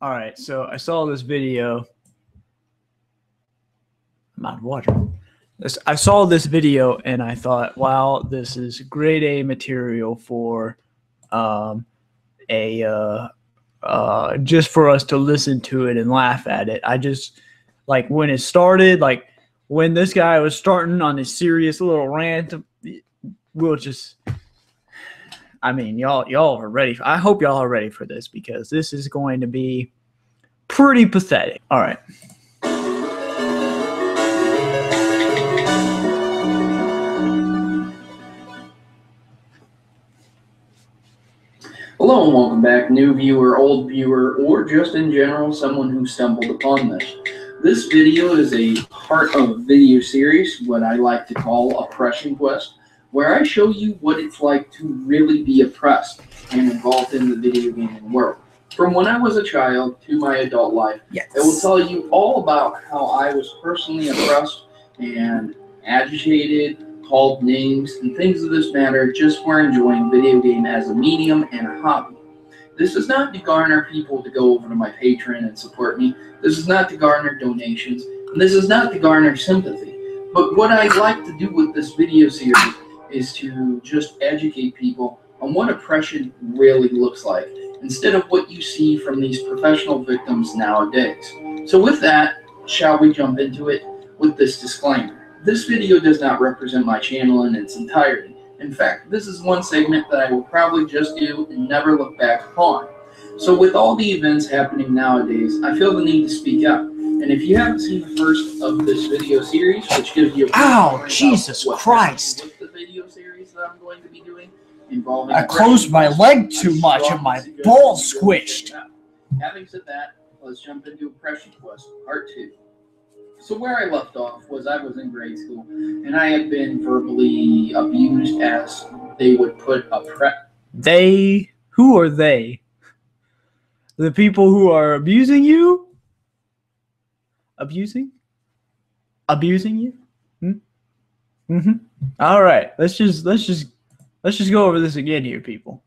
All right, so I saw this video. I'm out of water. I saw this video and I thought, wow, this is grade A material for just for us to listen to it and laugh at it. I just, like, when it started, like when this guy was starting on his serious little rant, we'll just, I mean, y'all are ready. I hope y'all are ready for this because this is going to be pretty pathetic. All right. Hello and welcome back, new viewer, old viewer, or just in general someone who stumbled upon this. This video is a part of a video series, what I like to call Oppression Quest, where I show you what it's like to really be oppressed and involved in the video gaming world. From when I was a child to my adult life, Yes. It will tell you all about how I was personally oppressed and agitated, called names, and things of this matter just for enjoying video game as a medium and a hobby. This is not to garner people to go over to my Patreon and support me. This is not to garner donations. And this is not to garner sympathy. But what I'd like to do with this video series is to just educate people on what oppression really looks like, instead of what you see from these professional victims nowadays. So with that, shall we jump into it with this disclaimer? This video does not represent my channel in its entirety. In fact, this is one segment that I will probably just do and never look back upon. So with all the events happening nowadays, I feel the need to speak out. And if you haven't seen the first of this video series, which gives you Ow, Jesus Christ. With the video series that I'm going to be doing, involving I closed my leg too much and my balls squished. Having said that, let's jump into Oppression Quest Part 2. So where I left off was I was in grade school, and I had been verbally abused, as they would put They? Who are they? The people who are abusing you? Abusing? Abusing you? All right, let's just go over this again here, people.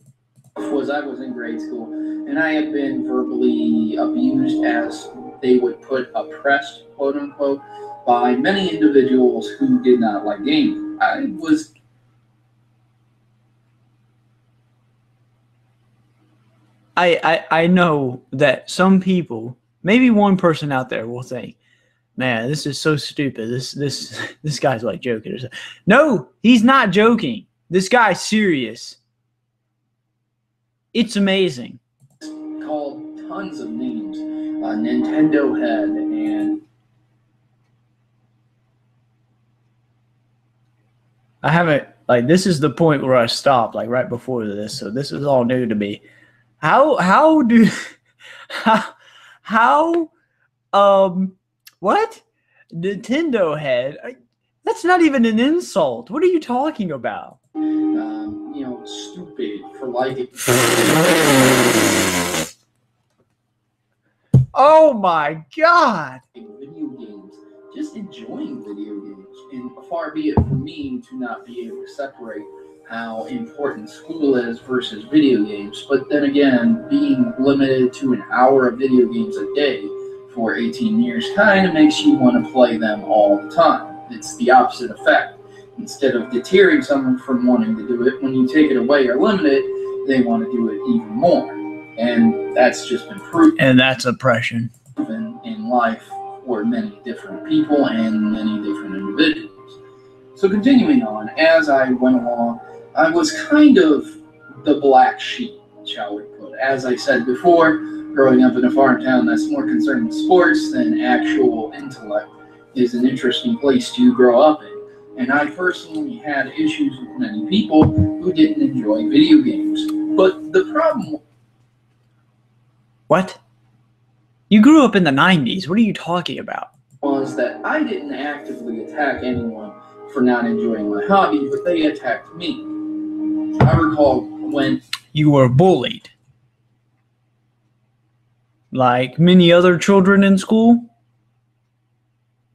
Was I was in grade school, and I had been verbally abused, as they would put oppressed, quote unquote, by many individuals who did not like gaming. I know that some people, maybe one person out there, will think, man, this is so stupid. This guy's like joking or something. No, he's not joking. This guy's serious. It's amazing. Called tons of names. Nintendo Head and I haven't, like, this is the point where I stopped, like right before this, so this is all new to me. What? Nintendo Head? That's not even an insult. What are you talking about? Stupid for liking. Oh my God! Video games, just enjoying video games, and far be it from me to not be able to separate how important school is versus video games, but then again, being limited to an hour of video games a day for 18 years kind of makes you want to play them all the time. It's the opposite effect. Instead of deterring someone from wanting to do it, when you take it away or limit it, they want to do it even more. And that's just been proven. And that's oppression. In life for many different people and many different individuals. So continuing on, as I went along, I was kind of the black sheep, shall we put. As I said before, growing up in a farm town that's more concerned with sports than actual intellect is an interesting place to grow up in. And I personally had issues with many people who didn't enjoy video games. But the problem... What? You grew up in the 90s. What are you talking about? ...was that I didn't actively attack anyone for not enjoying my hobby, but they attacked me. I recall when... You were bullied. Like many other children in school?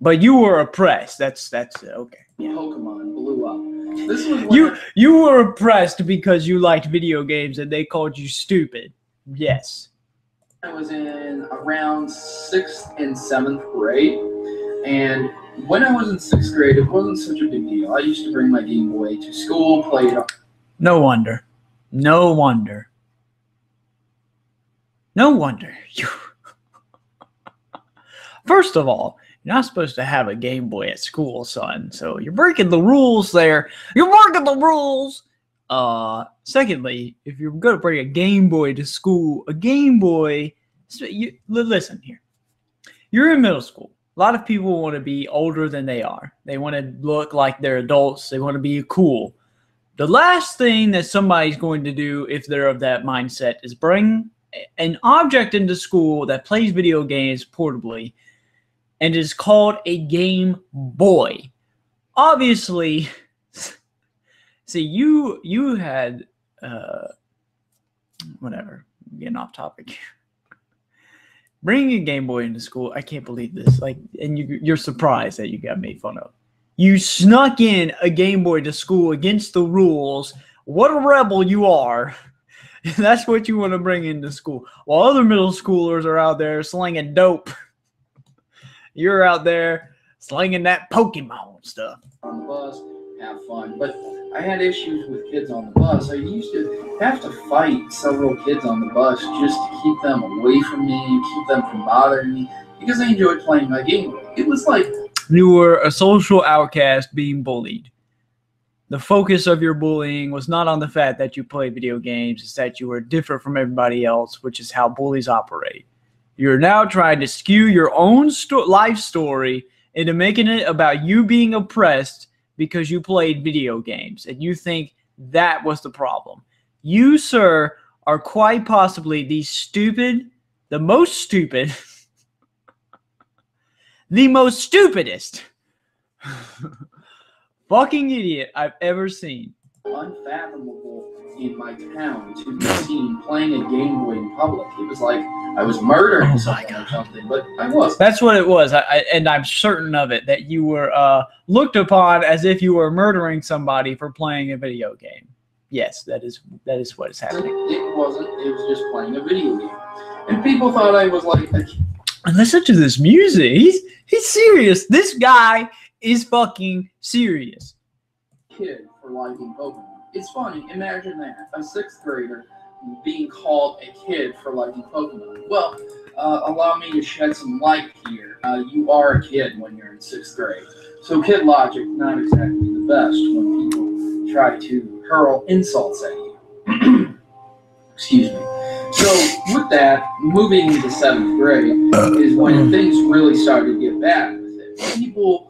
But you were oppressed. That's okay. Yeah. Pokemon blew up. This was when you were oppressed because you liked video games and they called you stupid. Yes. I was in around 6th and 7th grade, and when I was in 6th grade, it wasn't such a big deal. I used to bring my Game Boy to school, play it on. No wonder. No wonder. No wonder. First of all, you're not supposed to have a Game Boy at school, son. So you're breaking the rules there. You're breaking the rules. Secondly, if you're going to bring a Game Boy to school, a Game Boy, listen here. You're in middle school. A lot of people want to be older than they are. They want to look like they're adults. They want to be cool. The last thing that somebody's going to do if they're of that mindset is bring an object into school that plays video games portably and is called a Game Boy. Obviously, see, you had, whatever, I'm getting off topic. Bringing a Game Boy into school, I can't believe this. Like, and you're surprised that you got made fun of. You snuck in a Game Boy to school against the rules. What a rebel you are. That's what you want to bring into school. While other middle schoolers are out there slinging dope, you're out there slinging that Pokemon stuff. On the bus, have fun. But I had issues with kids on the bus. I used to have to fight several kids on the bus just to keep them away from me, keep them from bothering me, because I enjoyed playing my Game Boy. It was like you were a social outcast being bullied. The focus of your bullying was not on the fact that you played video games. It's that you were different from everybody else, which is how bullies operate. You're now trying to skew your own life story into making it about you being oppressed because you played video games. And you think that was the problem. You, sir, are quite possibly the most stupidest fucking idiot I've ever seen. Unfathomable in my town to be seen playing a Game Boy in public. It was like I was murdering someone or something, but I was. That's what it was, and I'm certain of it, that you were looked upon as if you were murdering somebody for playing a video game. Yes, that is what is happening. It wasn't. It was just playing a video game. And people thought I was like a kid. And listen to this music. He's serious. This guy is fucking serious. Kid for liking Pokemon. It's funny. Imagine that. A 6th grader being called a kid for liking Pokemon. Well, allow me to shed some light here. You are a kid when you're in 6th grade. So kid logic, not exactly the best when people try to hurl insults at you. Excuse me. So with that, moving into 7th grade is when things really started to get bad with it. People,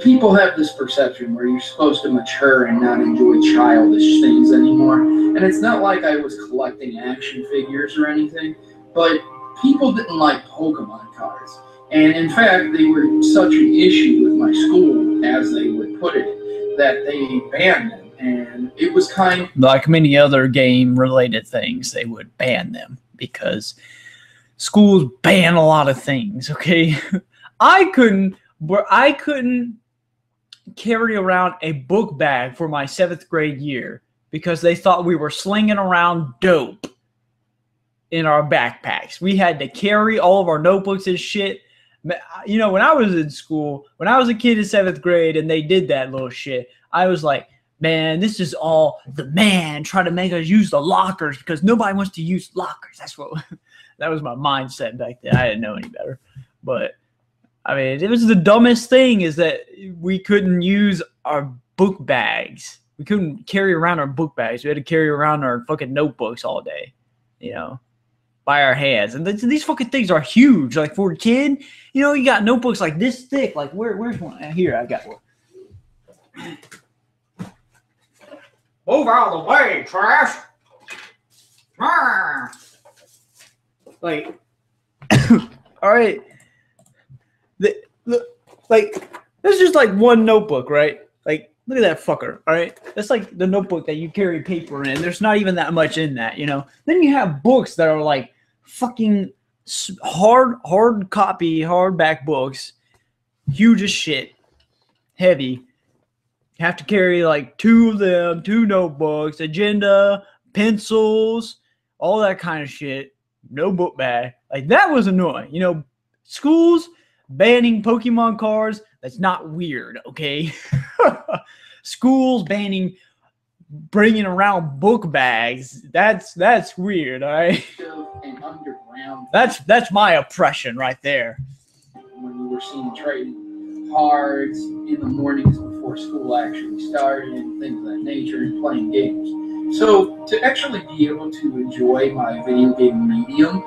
people have this perception where you're supposed to mature and not enjoy childish things anymore. And it's not like I was collecting action figures or anything, but people didn't like Pokemon cards. And in fact, they were such an issue with my school, as they would put it, that they banned them. And it was kind of like many other game-related things, they would ban them because schools ban a lot of things, okay? I couldn't carry around a book bag for my 7th grade year because they thought we were slinging around dope in our backpacks. We had to carry all of our notebooks and shit. You know, when I was in school, when I was a kid in 7th grade and they did that little shit, I was like, man, this is all the man trying to make us use the lockers because nobody wants to use lockers. That was my mindset back then. I didn't know any better. But, I mean, it was the dumbest thing is that we couldn't use our book bags. We couldn't carry around our book bags. We had to carry around our fucking notebooks all day, by our hands. And these fucking things are huge. Like, for a kid, you got notebooks like this thick. Like, where's one? Here, I got one. Move out of the way, trash! Like, all right. Like, that's just like one notebook, right? Like, look at that fucker, all right? That's like the notebook that you carry paper in. There's not even that much in that, Then you have books that are like fucking hard copy, hardback books, huge as shit, heavy. Have to carry like 2 of them, 2 notebooks, agenda, pencils, all that kind of shit. No book bag. Like, that was annoying. You know, schools banning Pokemon cards, that's not weird, okay? Schools banning bringing around book bags, that's weird, all right? An underground. That's my oppression right there. When you were seen trading cards in the mornings before school actually started, and things of that nature, and playing games. So to actually be able to enjoy my video game medium,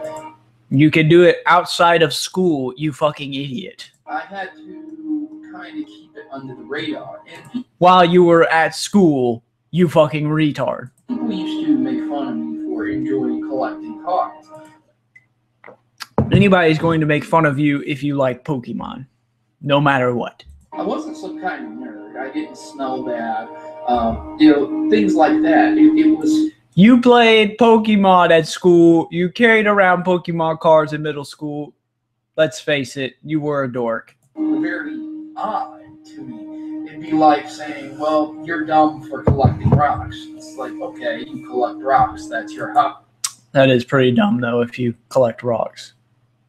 you can do it outside of school, you fucking idiot. I had to kind of keep it under the radar. And while you were at school, you fucking retard. People used to make fun of me for enjoying collecting cards. Anybody's going to make fun of you if you like Pokemon, no matter what. I wasn't some kind of nerd. I didn't smell bad. You know, things like that. It was... You played Pokemon at school. You carried around Pokemon cards in middle school. Let's face it, you were a dork. Very odd to me. It'd be like saying, well, you're dumb for collecting rocks. It's like, okay, you collect rocks. That's your hobby. That is pretty dumb, though, if you collect rocks.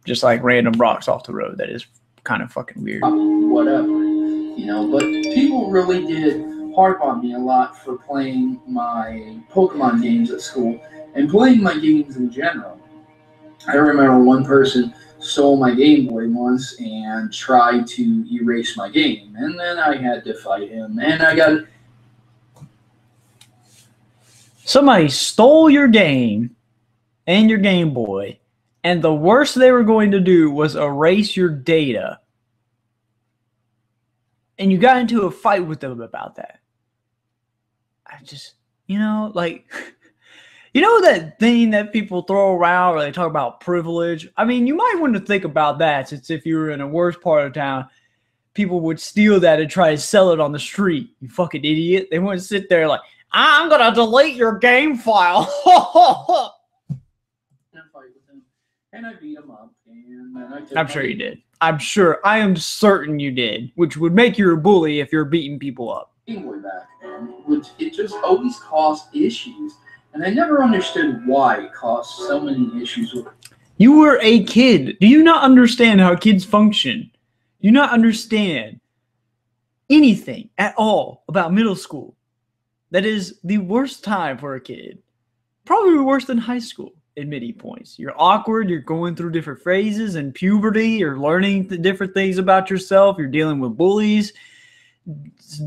Just like random rocks off the road. That is kind of fucking weird. Whatever. You know, but people really did harp on me a lot for playing my Pokemon games at school and playing my games in general. I remember one person stole my Game Boy once and tried to erase my game, and then I had to fight him, and I got... Somebody stole your game and your Game Boy, and the worst they were going to do was erase your data, and you got into a fight with them about that. I just, you know, like... You know that thing that people throw around where they talk about privilege? I mean, you might want to think about that, since if you were in a worse part of town, people would steal that and try to sell it on the street. You fucking idiot. They wouldn't sit there like, I'm going to delete your game file. And I beat him up. And then I'm sure you did. I am certain you did, which would make you a bully if you're beating people up. Game Boy back, and it just always caused issues. And I never understood why it caused so many issues with it. You were a kid. Do you not understand how kids function? Do you not understand anything at all about middle school? That is the worst time for a kid. Probably worse than high school at many points. You're awkward. You're going through different phases and puberty. You're learning the different things about yourself. You're dealing with bullies.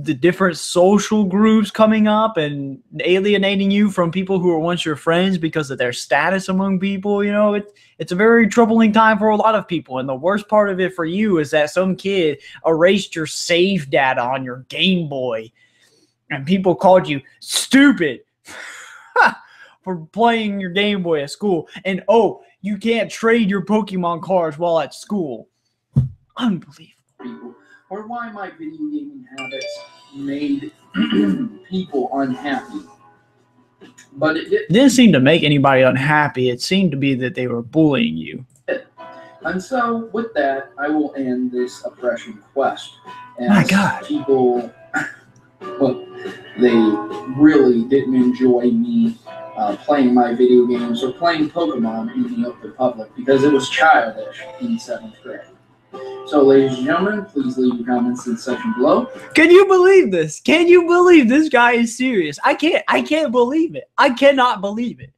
The different social groups coming up and alienating you from people who were once your friends because of their status among people. You know, it's a very troubling time for a lot of people. And the worst part of it for you is that some kid erased your save data on your Game Boy and people called you stupid for playing your Game Boy at school. And, oh, you can't trade your Pokemon cards while at school. Unbelievable. Or why my video gaming habits made people unhappy. But it didn't seem to make anybody unhappy. It seemed to be that they were bullying you. And so, with that, I will end this oppression quest. As my God. People, well, they really didn't enjoy me playing my video games or playing Pokemon in the open public because it was childish in 7th grade. So, ladies and gentlemen, please leave your comments in the section below. Can you believe this? Can you believe this guy is serious? I can't believe it. I cannot believe it.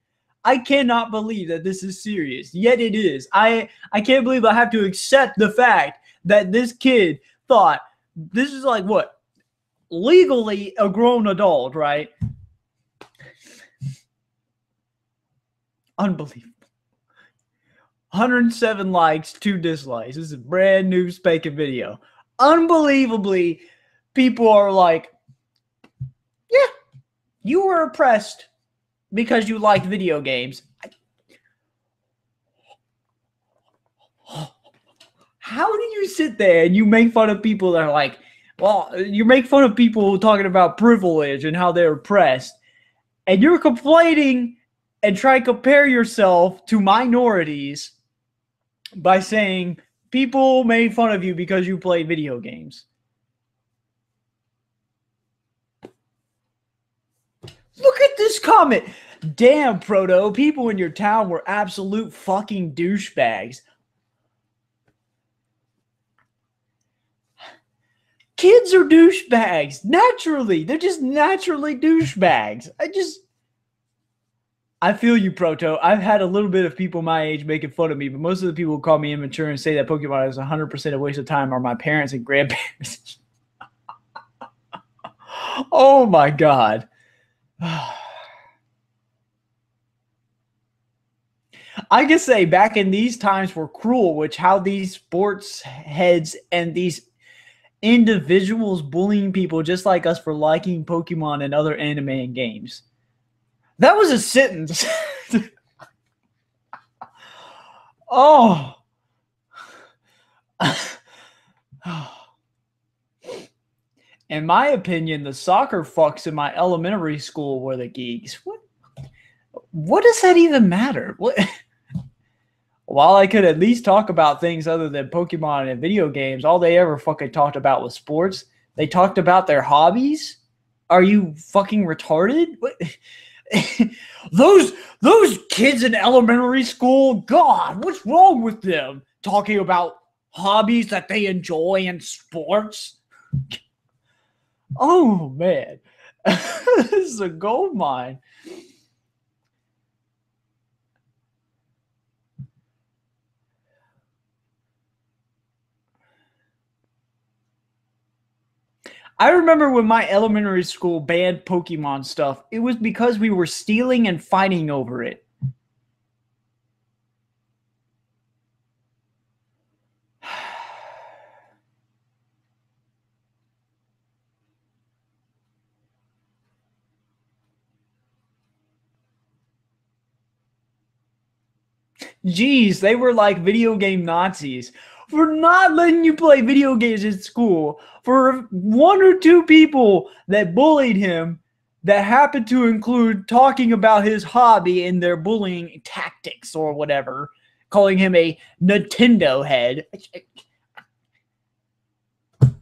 I cannot believe that this is serious. Yet it is. I can't believe I have to accept the fact that this kid thought this is like what? Legally a grown adult, right? Unbelievable. 107 likes, 2 dislikes. This is a brand new spanking video. Unbelievably, people are like, yeah, you were oppressed because you liked video games. How do you sit there and you make fun of people that are like, well, you make fun of people talking about privilege and how they're oppressed, and you're complaining and try to compare yourself to minorities by saying people made fun of you because you played video games. Look at this comment. Damn, Proto, people in your town were absolute fucking douchebags. Kids are douchebags. Naturally. They're just naturally douchebags. I feel you, Proto. I've had a little bit of people my age making fun of me, but most of the people who call me immature and say that Pokemon is 100% a waste of time are my parents and grandparents. Oh my God. I can say back in these times were cruel, which how these sports heads and these individuals bullying people just like us for liking Pokemon and other anime and games. That was a sentence. Oh. In my opinion, the soccer fucks in my elementary school were the geeks. What does that even matter? What? While I could at least talk about things other than Pokemon and video games, all they ever fucking talked about was sports. They talked about their hobbies. Are you fucking retarded? What? Those kids in elementary school, God, what's wrong with them? Talking about hobbies that they enjoy in sports. Oh man, this is a gold mine. I remember when my elementary school banned Pokemon stuff, it was because we were stealing and fighting over it. Jeez, they were like video game Nazis for not letting you play video games in school. For one or two people that bullied him that happened to include talking about his hobby in their bullying tactics or whatever, calling him a Nintendo head.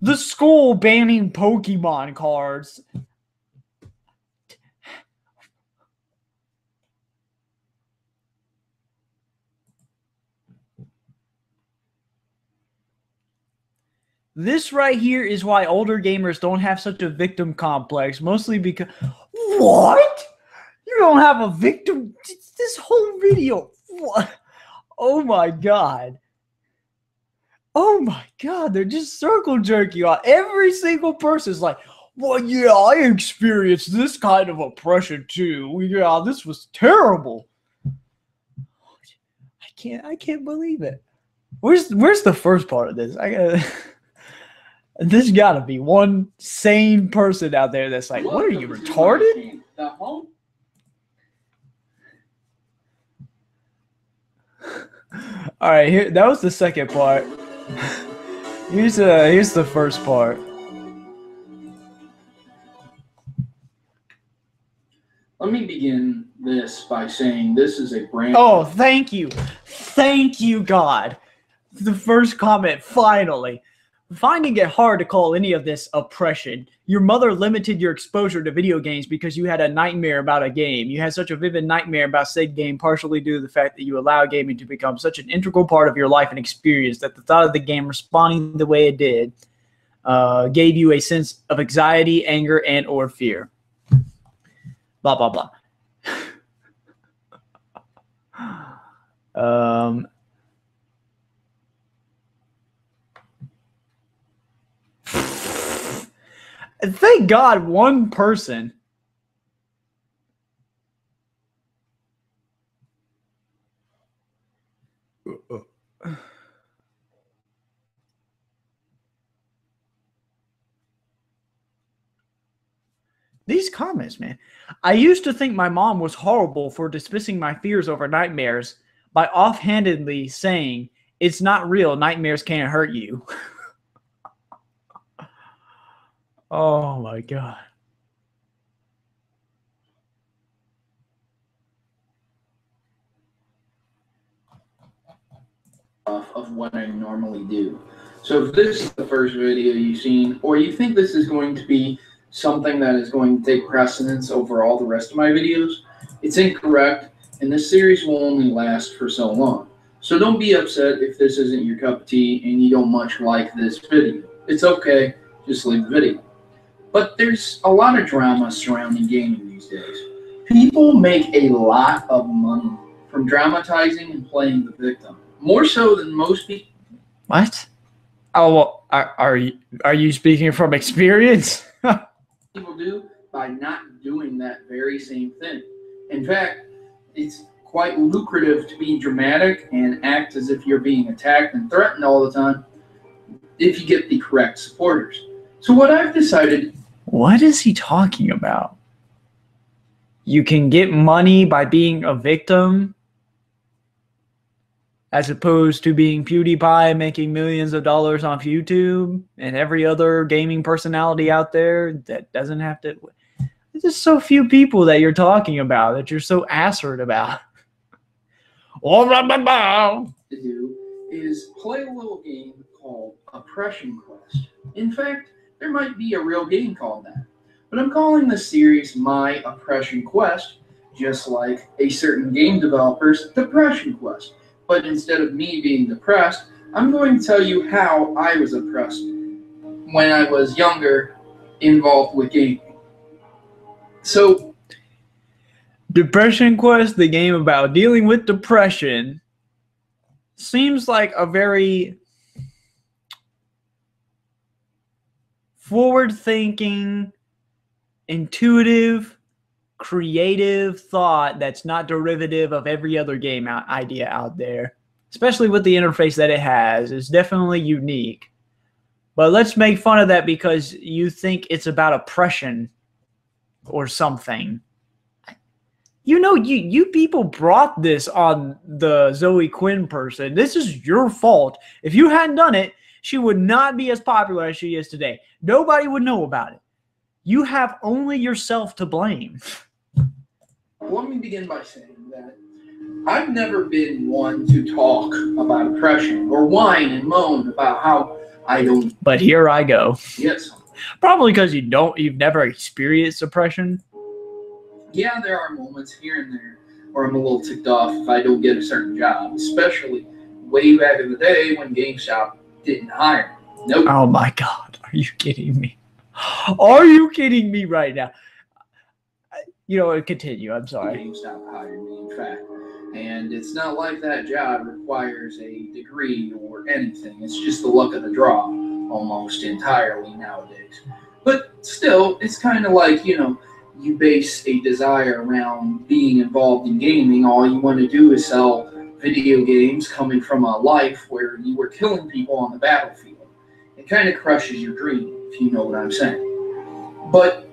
The school banning Pokemon cards. This right here is why older gamers don't have such a victim complex, mostly because... What? You don't have a victim? This whole video... What? Oh my God. Oh my God, they're just circle jerking on. Every single person's like, well, yeah, I experienced this kind of oppression too. Yeah, this was terrible. I can't believe it. Where's the first part of this? There's got to be one sane person out there that's like, what are you, retarded? All right, here, that was the second part. Here's the first part. Let me begin this by saying this is a brand... Oh, thank you. Thank you, God. The first comment, finally. Finding it hard to call any of this oppression. Your mother limited your exposure to video games because you had a nightmare about a game. You had such a vivid nightmare about said game, partially due to the fact that you allow gaming to become such an integral part of your life and experience that the thought of the game responding the way it did gave you a sense of anxiety, anger, and or fear. Blah, blah, blah. Thank God one person. These comments, man. I used to think my mom was horrible for dismissing my fears over nightmares by offhandedly saying, it's not real, nightmares can't hurt you. Oh my God. Of what I normally do. So if this is the first video you've seen, or you think this is going to be something that is going to take precedence over all the rest of my videos. It's incorrect, and this series will only last for so long. So don't be upset if this isn't your cup of tea and you don't much like this video. It's okay, just leave the video. But there's a lot of drama surrounding gaming these days. People make a lot of money from dramatizing and playing the victim, more so than most people. What? Oh, well, are you speaking from experience? People do by not doing that very same thing. In fact, it's quite lucrative to be dramatic and act as if you're being attacked and threatened all the time if you get the correct supporters. So what I've decided... What is he talking about? You can get money by being a victim as opposed to being PewDiePie making millions of dollars off YouTube and every other gaming personality out there that doesn't have to... There's just so few people that you're talking about that you're so assert about. All to do is play a little game called Oppression Quest. In fact, there might be a real game called that. But I'm calling this series My Oppression Quest, just like a certain game developer's Depression Quest. But instead of me being depressed, I'm going to tell you how I was oppressed when I was younger, involved with gaming. So, Depression Quest, the game about dealing with depression, seems like a very forward-thinking, intuitive, creative thought that's not derivative of every other game idea out there, especially with the interface that it has. It's definitely unique. But let's make fun of that because you think it's about oppression or something. You know, you people brought this on the Zoe Quinn person. This is your fault. If you hadn't done it, she would not be as popular as she is today. Nobody would know about it. You have only yourself to blame. Let me begin by saying that I've never been one to talk about oppression or whine and moan about how I don't... But here I go. Yes. Probably because you've never experienced oppression. Yeah, there are moments here and there where I'm a little ticked off if I don't get a certain job, especially way back in the day when GameStop didn't hire me. Nope. Oh my God. Are you kidding me? Are you kidding me right now? You know, continue. I'm sorry. GameStop hired me, in fact. And it's not like that job requires a degree or anything. It's just the luck of the draw almost entirely nowadays. But still, it's kind of like, you know, you base a desire around being involved in gaming. All you want to do is sell video games coming from a life where you were killing people on the battlefield. It kind of crushes your dream, if you know what I'm saying. But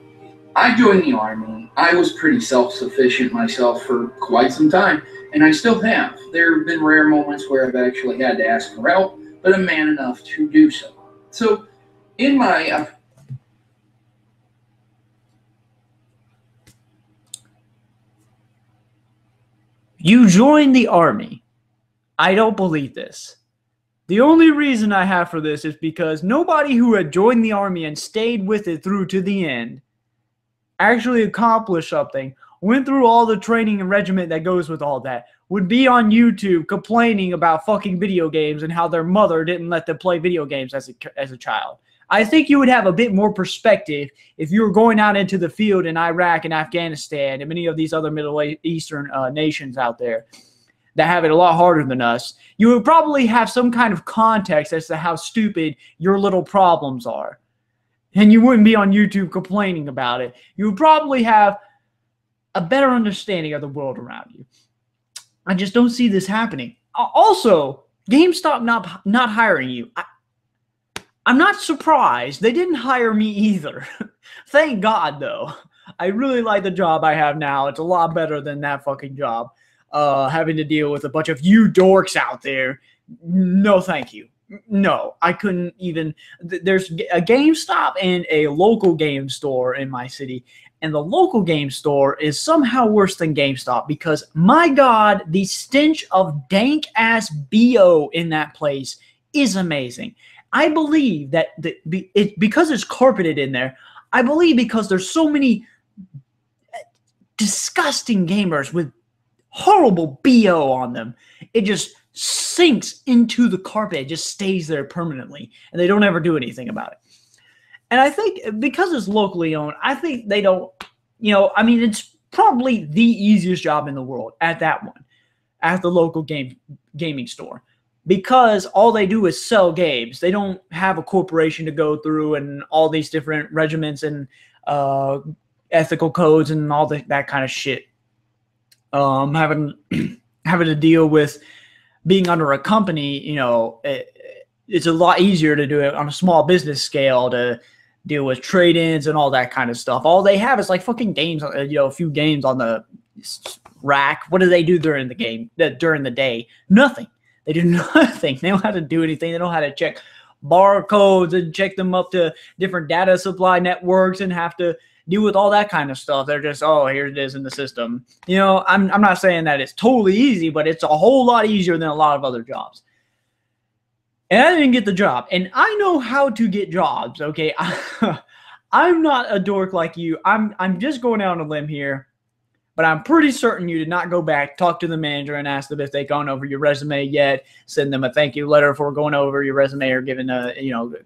I joined the Army. I was pretty self-sufficient myself for quite some time, and I still have. There have been rare moments where I've actually had to ask for help, but I'm man enough to do so. So, in my... You joined the Army. I don't believe this. The only reason I have for this is because nobody who had joined the Army and stayed with it through to the end actually accomplished something, went through all the training and regiment that goes with all that, would be on YouTube complaining about fucking video games and how their mother didn't let them play video games as a child. I think you would have a bit more perspective if you were going out into the field in Iraq and Afghanistan and many of these other Middle Eastern nations out there that have it a lot harder than us. You would probably have some kind of context as to how stupid your little problems are. And you wouldn't be on YouTube complaining about it. You would probably have a better understanding of the world around you. I just don't see this happening. Also, GameStop not hiring you. I'm not surprised. They didn't hire me either. Thank God, though. I really like the job I have now. It's a lot better than that fucking job. Having to deal with a bunch of you dorks out there. No, thank you. No, I couldn't even. There's a GameStop and a local game store in my city. And the local game store is somehow worse than GameStop because, my God, the stench of dank-ass BO in that place is amazing. I believe that because it's carpeted in there, I believe because there's so many disgusting gamers with horrible BO on them, it just sinks into the carpet. It just stays there permanently, and they don't ever do anything about it. And I think because it's locally owned, I think they don't, I mean, it's probably the easiest job in the world at that one, at the local gaming store, because all they do is sell games. They don't have a corporation to go through and all these different regiments and ethical codes and all that kind of shit. Having to deal with being under a company, it's a lot easier to do it on a small business scale, to deal with trade-ins and all that kind of stuff. All they have is like fucking games, a few games on the rack. What do they do during the day? Nothing. They do nothing. They don't have to do anything. They don't have to check barcodes and check them up to different data supply networks and have to deal with all that kind of stuff. They're just, oh, here it is in the system. I'm not saying that it's totally easy, but it's a whole lot easier than a lot of other jobs. And I didn't get the job. And I know how to get jobs, okay? I'm not a dork like you. I'm just going out on a limb here. But I'm pretty certain you did not go back, talk to the manager, and ask them if they've gone over your resume yet. Send them a thank you letter for going over your resume, or giving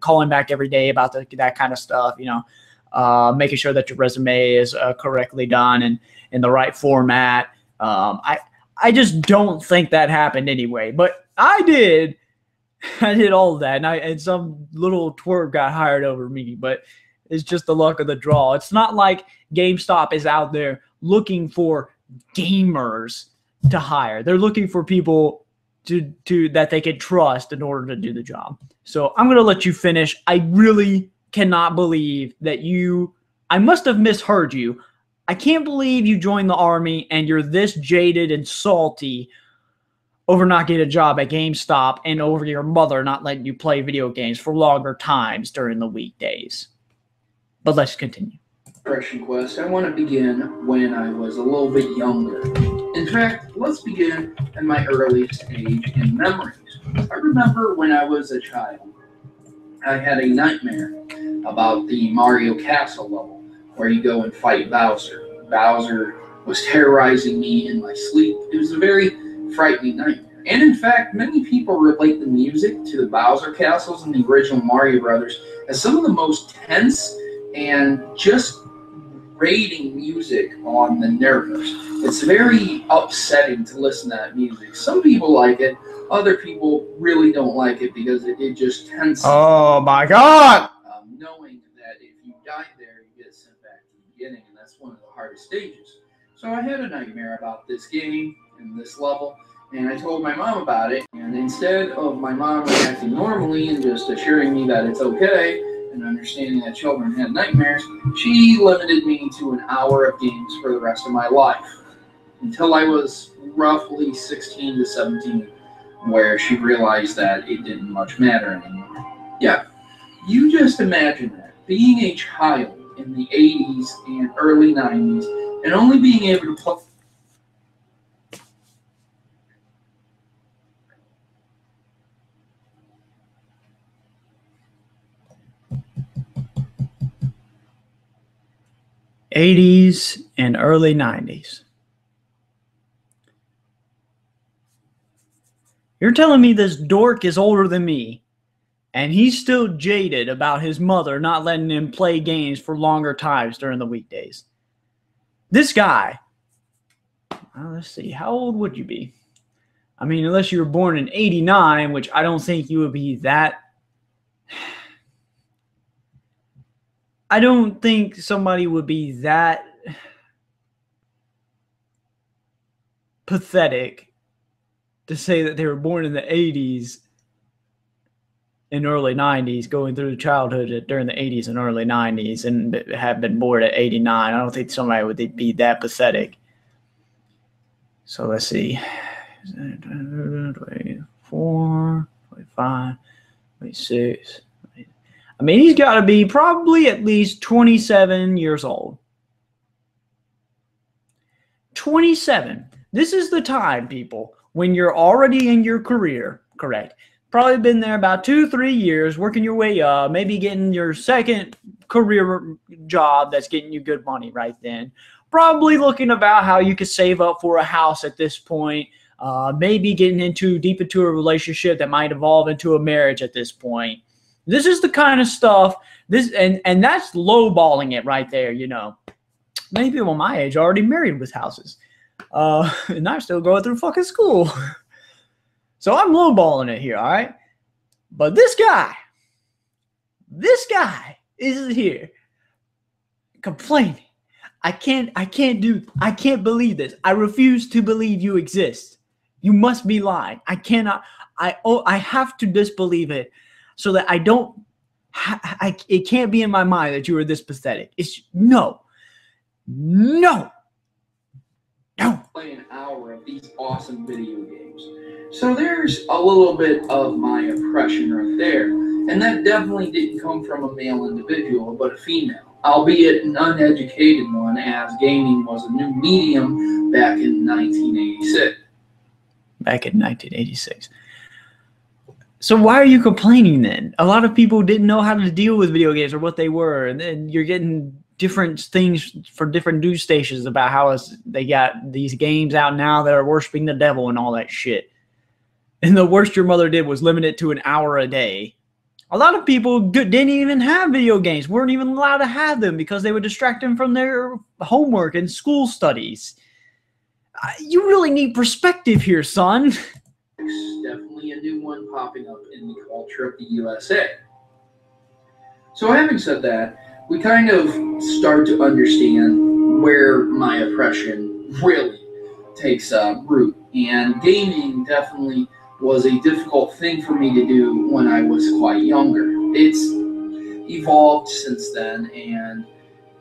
calling back every day about that kind of stuff. Making sure that your resume is correctly done and in the right format. I just don't think that happened anyway. But I did. I did all of that, and some little twerp got hired over me. But it's just the luck of the draw. It's not like GameStop is out there looking for gamers to hire. They're looking for people to that they can trust in order to do the job. So I'm going to let you finish. I really cannot believe that I must have misheard you. I can't believe you joined the army and you're this jaded and salty over not getting a job at GameStop and over your mother not letting you play video games for longer times during the weekdays. But let's continue. Direction quest. I want to begin when I was a little bit younger. In fact, let's begin at my earliest age in memories. I remember when I was a child, I had a nightmare about the Mario Castle level, where you go and fight Bowser. Bowser was terrorizing me in my sleep. It was a very frightening nightmare. And in fact, many people relate the music to the Bowser castles in the original Mario Brothers as some of the most tense and just rating music on the nerves. It's very upsetting to listen to that music. Some people like it, other people really don't like it because it just tends to... Oh my god! Knowing that if you die there, you get sent back to the beginning, and that's one of the hardest stages. So I had a nightmare about this game and this level, and I told my mom about it, and instead of my mom reacting normally and just assuring me that it's okay, and understanding that children had nightmares, she limited me to an hour of games for the rest of my life, until I was roughly 16 to 17, where she realized that it didn't much matter anymore. Yeah, you just imagine that, being a child in the 80s and early 90s, and only being able to play... '80s and early '90s. You're telling me this dork is older than me, and he's still jaded about his mother not letting him play games for longer times during the weekdays. This guy, let's see, how old would you be? I mean, unless you were born in '89, which I don't think you would be that... I don't think somebody would be that pathetic to say that they were born in the 80s and early 90s, going through childhood during the 80s and early 90s, and have been born at 89. I don't think somebody would be that pathetic. So let's see. 24, 25, 26... I mean, he's got to be probably at least 27 years old. 27. This is the time, people, when you're already in your career, correct? Probably been there about 2-3 years, working your way up, maybe getting your second career job that's getting you good money right then. Probably looking about how you could save up for a house at this point. Maybe getting deep into a relationship that might evolve into a marriage at this point. This is the kind of stuff. And that's lowballing it right there. You know, many people my age are already married with houses, and I'm still going through fucking school. So I'm lowballing it here, all right? But this guy is here complaining. I can't believe this. I refuse to believe you exist. You must be lying. I cannot. I have to disbelieve it so that I don't. It can't be in my mind that you are this pathetic. It's no. Play an hour of these awesome video games. So there's a little bit of my impression right there, and that definitely didn't come from a male individual, but a female, albeit an uneducated one, as gaming was a new medium back in 1986. Back in 1986. So why are you complaining then? A lot of people didn't know how to deal with video games or what they were, and then you're getting different things for different news stations about how they got these games out now that are worshiping the devil and all that shit. And the worst your mother did was limit it to an hour a day. A lot of people didn't even have video games, weren't even allowed to have them because they would distract them from their homework and school studies. You really need perspective here, son. Definitely a new one popping up in the culture of the USA. So having said that, we kind of start to understand where my oppression really takes root. And gaming definitely was a difficult thing for me to do when I was quite younger. It's evolved since then, and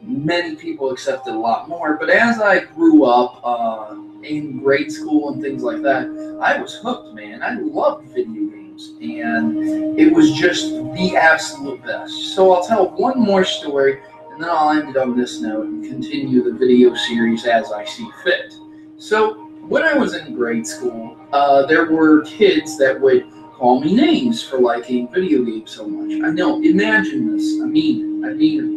many people accept it a lot more. But as I grew up in grade school and things like that, I was hooked, man. I loved video games, and it was just the absolute best. So I'll tell one more story, and then I'll end it on this note and continue the video series as I see fit. So when I was in grade school, there were kids that would call me names for liking video games so much. I know, imagine this. I mean,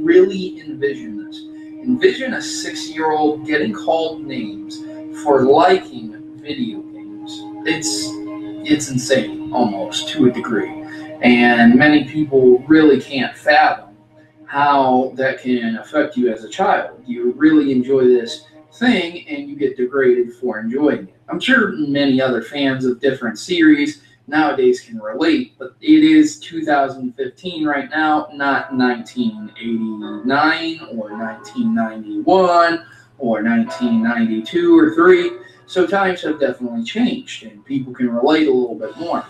really envision this. Envision a 6-year-old getting called names for liking video games. It's insane, almost, to a degree. And many people really can't fathom how that can affect you as a child. You really enjoy this thing, and you get degraded for enjoying it. I'm sure many other fans of different series nowadays can relate, but it is 2015 right now, not 1989 or 1991 or 1992 or 3. So times have definitely changed, and people can relate a little bit more.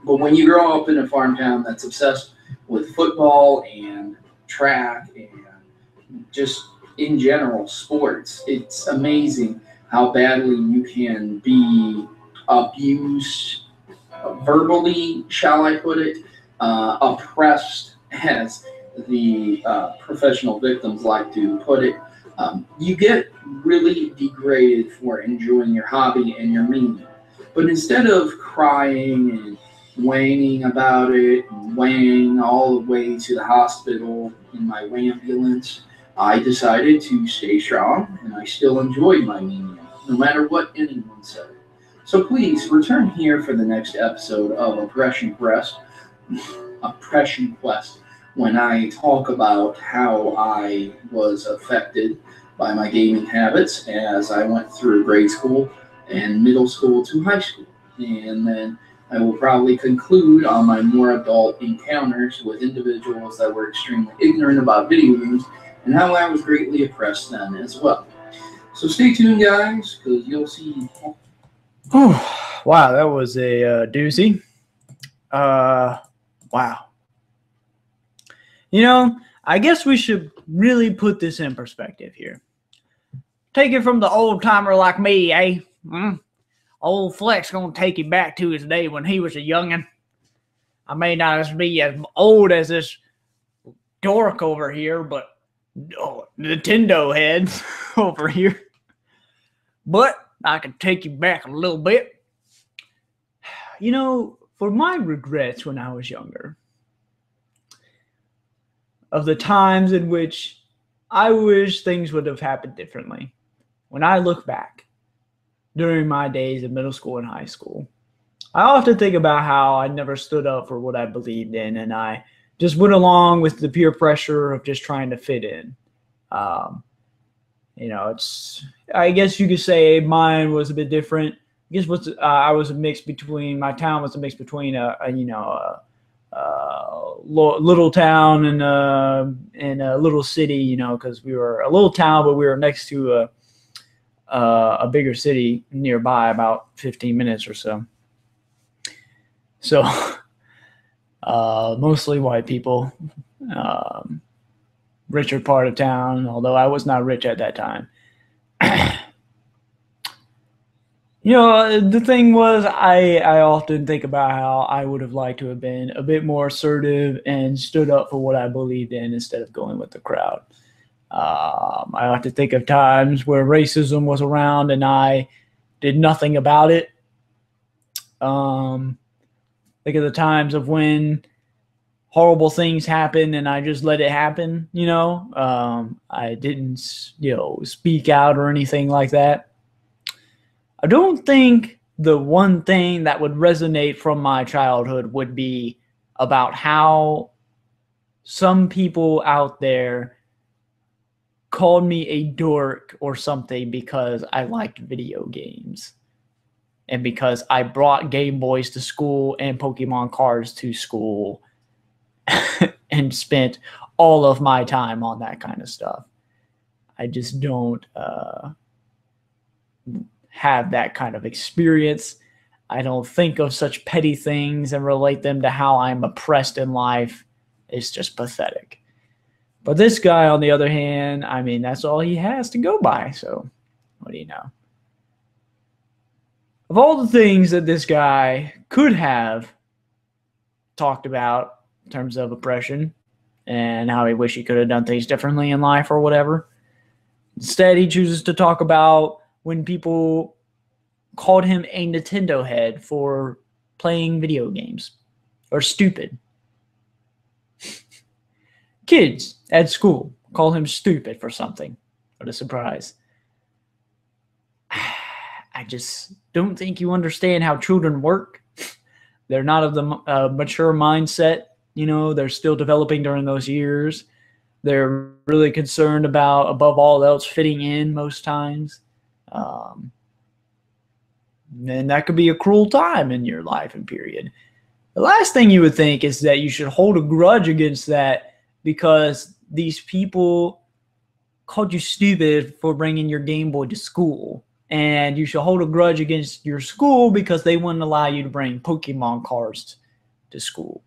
But when you grow up in a farm town that's obsessed with football and track and just in general sports, it's amazing how badly you can be abused verbally, shall I put it, oppressed, as the professional victims like to put it. You get really degraded for enjoying your hobby and your medium. But instead of crying and whining about it, and weighing all the way to the hospital in my ambulance, I decided to stay strong, and I still enjoyed my medium, no matter what anyone said. So please return here for the next episode of Oppression Quest, when I talk about how I was affected by my gaming habits as I went through grade school and middle school to high school. And then I will probably conclude on my more adult encounters with individuals that were extremely ignorant about video games and how I was greatly oppressed then as well. So stay tuned, guys, because you'll see. Oh, wow, that was a doozy. Wow. You know, I guess we should really put this in perspective here. Take it from the old timer like me, eh? Old Flex gonna take you back to his day when he was a youngin'. I may not be as old as this dork over here, but Nintendo head over here. But I can take you back a little bit. You know, for my regrets when I was younger, of the times in which I wish things would have happened differently. When I look back during my days in middle school and high school, I often think about how I never stood up for what I believed in, and I just went along with the peer pressure of just trying to fit in. I guess you could say mine was a bit different. I guess I was a mix between, my town was a mix between a little town and a little city, because we were a little town, but we were next to a bigger city nearby, about 15 minutes or so. So mostly white people, richer part of town, although I was not rich at that time. The thing was, I often think about how I would have liked to have been a bit more assertive and stood up for what I believed in instead of going with the crowd. I often think of times where racism was around and I did nothing about it. Think of the times of when horrible things happen and I just let it happen, I didn't, speak out or anything like that. I don't think the one thing that would resonate from my childhood would be about how some people out there called me a dork or something because I liked video games and because I brought Game Boys to school and Pokemon cards to school and spent all of my time on that kind of stuff. I just don't have that kind of experience. I don't think of such petty things and relate them to how I'm oppressed in life. It's just pathetic. But this guy, on the other hand, I mean, that's all he has to go by. So what do you know? Of all the things that this guy could have talked about in terms of oppression and how he wished he could have done things differently in life or whatever, instead he chooses to talk about when people called him a Nintendo head for playing video games or stupid. Kids at school call him stupid for something. What a surprise. I just don't think you understand how children work. They're not of the mature mindset. They're still developing during those years. They're really concerned about, above all else, fitting in most times. And that could be a cruel time in your life and period. The last thing you would think is that you should hold a grudge against that because these people called you stupid for bringing your Game Boy to school. And you should hold a grudge against your school because they wouldn't allow you to bring Pokemon cards to school.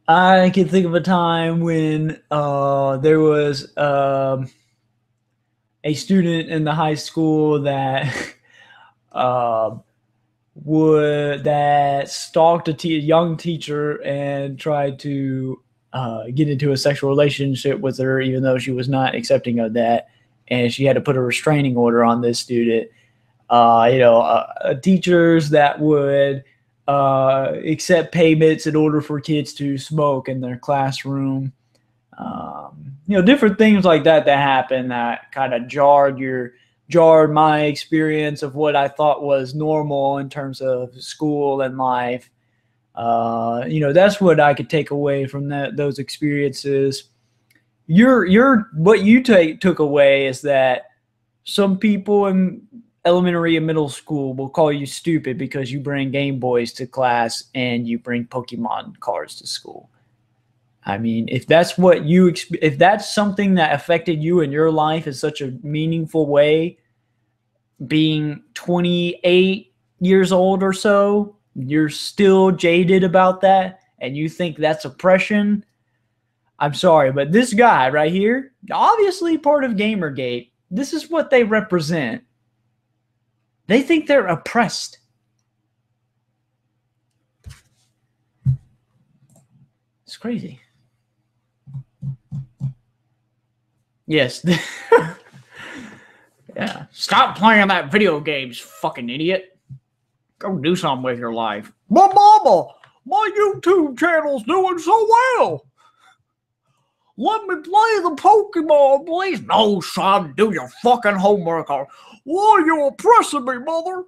I can think of a time when there was a student in the high school that stalked a young teacher and tried to get into a sexual relationship with her, even though she was not accepting of that, and she had to put a restraining order on this student. Teachers that would accept payments in order for kids to smoke in their classroom. Different things like that happen that kind of jarred my experience of what I thought was normal in terms of school and life. That's what I could take away from those experiences. What you took away is that some people in elementary and middle school will call you stupid because you bring Game Boys to class and you bring Pokemon cards to school. I mean, if that's something that affected you in your life in such a meaningful way, being 28 years old or so, you're still jaded about that and you think that's oppression, I'm sorry, but this guy right here, obviously part of Gamergate, this is what they represent. They think they're oppressed. It's crazy. Yes. Yeah. Stop playing that video games, fucking idiot. Go do something with your life. But mama, my YouTube channel's doing so well. Let me play the Pokemon, please. No, son, do your fucking homework. Or why are you oppressing me, mother?